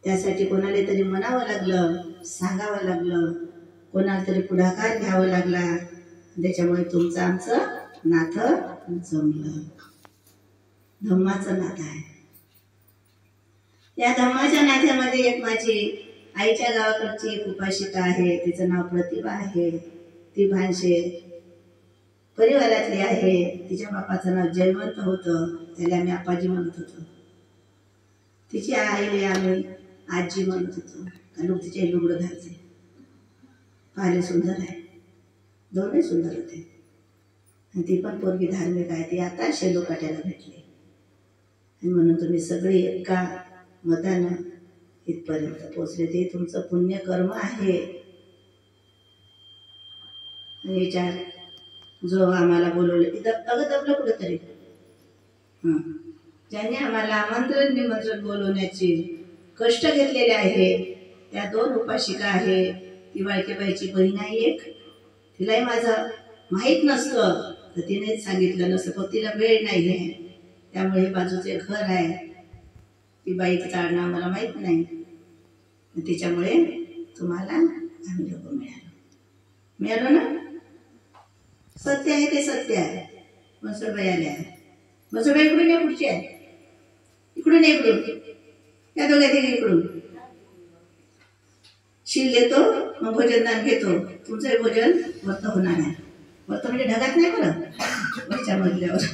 त्यासाठी कोणाला तरी म्हणावं लागलं, सांगावं लागलं, कोणाला तरी पुढाकार घ्यावं लागला. त्याच्यामुळे तुमचं आमचं नातं जमलं. धम्माचं नातं आहे. या धम्माच्या नात्यामध्ये एक माझी आईच्या गावाकडची एक उपासिका आहे, तिचं नाव प्रतिभा आहे. ती भानशे परिवारातली आहे. तिच्या बापाचं नाव जयवंत होतं, त्याला आम्ही आपाजी म्हणत होतो. तिची आईला आम्ही आजी म्हणत होतो. लोक तिचे लुगडं घालते. पाहिले सुंदर आहे, दोन्ही सुंदर होते. आणि ती पण पोरगी धार्मिक आहे. ती आता शेलोकाट्याला भेटली. आणि म्हणून तुम्ही सगळे एका मतानं इथपर्यंत पोचले. ते तुमचं पुण्यकर्म आहे. याच्यात जो आम्हाला बोलवले अगं दबलं कुठंतरी, ज्यांनी आम्हाला आमंत्रण निमंत्रण बोलवण्याचे कष्ट घेतलेले आहे, त्या दोन उपासिका आहे. ती वाळकेबाईची बहीण आहे एक. तिलाही माझं माहीत नसतं तर तिने सांगितलं नसतं, पण तिला वेळ नाही आहे. त्यामुळे बाजूचे घर आहे, ती बाईचं चालणं आम्हाला माहीत नाही. तिच्यामुळे तुम्हाला आम्ही लोक मिळालो ना. सत्य आहे ते सत्य आहे. मसुरबाई आल्या. मसुरबाई इकडून या, पुढची आहे. इकडून इकडून या, दोघ्या तिघे इकडून. शील देतो मग भोजन दान घेतो. तुमचं भोजन व्रत होणार नाही. व्रत म्हणजे ढगात नाही बरं, वरच्या मजल्यावर.